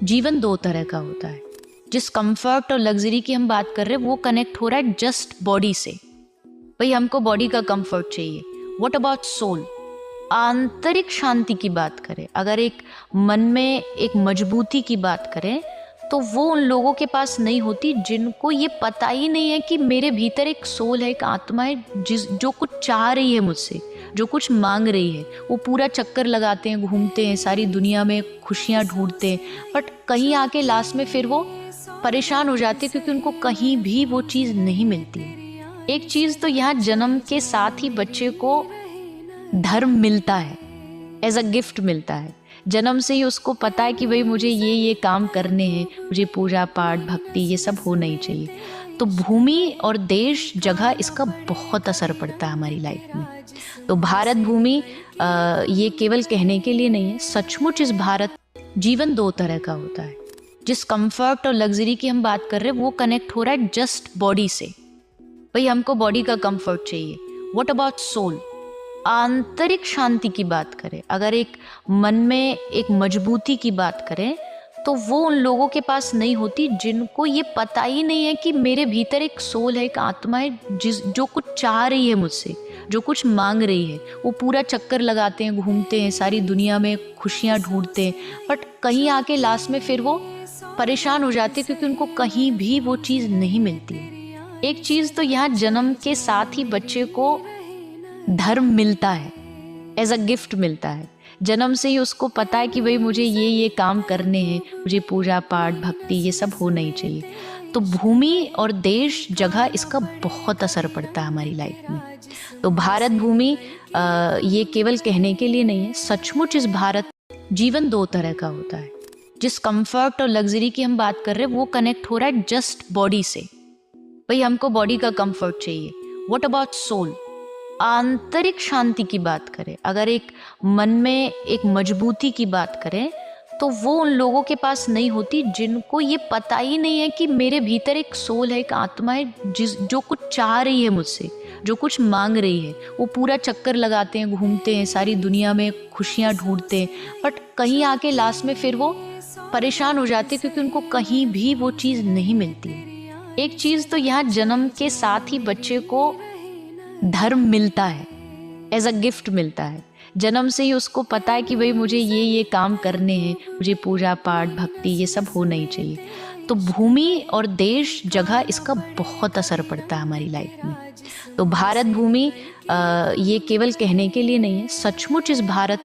जीवन दो तरह का होता है। जिस कंफर्ट और लग्जरी की हम बात कर रहे हैं वो कनेक्ट हो रहा है जस्ट बॉडी से। भाई हमको बॉडी का कंफर्ट चाहिए। What about soul? आंतरिक शांति की बात करें, अगर एक मन में एक मजबूती की बात करें तो वो उन लोगों के पास नहीं होती जिनको ये पता ही नहीं है कि मेरे भीतर एक सोल है, एक आत्मा है जो कुछ चाह रही है मुझसे, जो कुछ मांग रही है। वो पूरा चक्कर लगाते हैं, घूमते हैं, सारी दुनिया में खुशियाँ ढूंढते हैं, बट कहीं आके लास्ट में फिर वो परेशान हो जाते हैं क्योंकि उनको कहीं भी वो चीज़ नहीं मिलती। एक चीज़ तो यहाँ जन्म के साथ ही बच्चे को धर्म मिलता है, एज अ गिफ्ट मिलता है। जन्म से ही उसको पता है कि भाई मुझे ये काम करने हैं, मुझे पूजा पाठ भक्ति ये सब होना ही चाहिए। तो भूमि और देश जगह इसका बहुत असर पड़ता है हमारी लाइफ में। तो भारत भूमि ये केवल कहने के लिए नहीं है, सचमुच इस भारत जीवन दो तरह का होता है। जिस कंफर्ट और लग्जरी की हम बात कर रहे हैं वो कनेक्ट हो रहा है जस्ट बॉडी से। भाई हमको बॉडी का कंफर्ट चाहिए। What about soul? आंतरिक शांति की बात करें, अगर एक मन में एक मजबूती की बात करें तो वो उन लोगों के पास नहीं होती जिनको ये पता ही नहीं है कि मेरे भीतर एक सोल है, एक आत्मा है जो कुछ चाह रही है मुझसे, जो कुछ मांग रही है। वो पूरा चक्कर लगाते हैं, घूमते हैं, सारी दुनिया में खुशियाँ ढूंढते हैं, बट कहीं आके लास्ट में फिर वो परेशान हो जाते हैं क्योंकि उनको कहीं भी वो चीज़ नहीं मिलती। एक चीज़ तो यहाँ जन्म के साथ ही बच्चे को धर्म मिलता है, एज अ गिफ्ट मिलता है। जन्म से ही उसको पता है कि भाई मुझे ये काम करने हैं, मुझे पूजा पाठ भक्ति ये सब होना ही चाहिए। तो भूमि और देश जगह इसका बहुत असर पड़ता है हमारी लाइफ में। तो भारत भूमि ये केवल कहने के लिए नहीं है, सचमुच इस भारत जीवन दो तरह का होता है। जिस कंफर्ट और लग्जरी की हम बात कर रहे हैं वो कनेक्ट हो रहा है जस्ट बॉडी से। भाई हमको बॉडी का कंफर्ट चाहिए। What about soul? आंतरिक शांति की बात करें, अगर एक मन में एक मजबूती की बात करें तो वो उन लोगों के पास नहीं होती जिनको ये पता ही नहीं है कि मेरे भीतर एक सोल है, एक आत्मा है जो कुछ चाह रही है मुझसे, जो कुछ मांग रही है। वो पूरा चक्कर लगाते हैं, घूमते हैं, सारी दुनिया में खुशियाँ ढूंढते हैं, बट कहीं आके लास्ट में फिर वो परेशान हो जाते हैं क्योंकि उनको कहीं भी वो चीज़ नहीं मिलती। एक चीज़ तो यहाँ जन्म के साथ ही बच्चे को धर्म मिलता है, एज अ गिफ्ट मिलता है। जन्म से ही उसको पता है कि भाई मुझे ये काम करने हैं, मुझे पूजा पाठ भक्ति ये सब होना ही चाहिए। तो भूमि और देश जगह इसका बहुत असर पड़ता है हमारी लाइफ में। तो भारत भूमि ये केवल कहने के लिए नहीं है, सचमुच इस भारत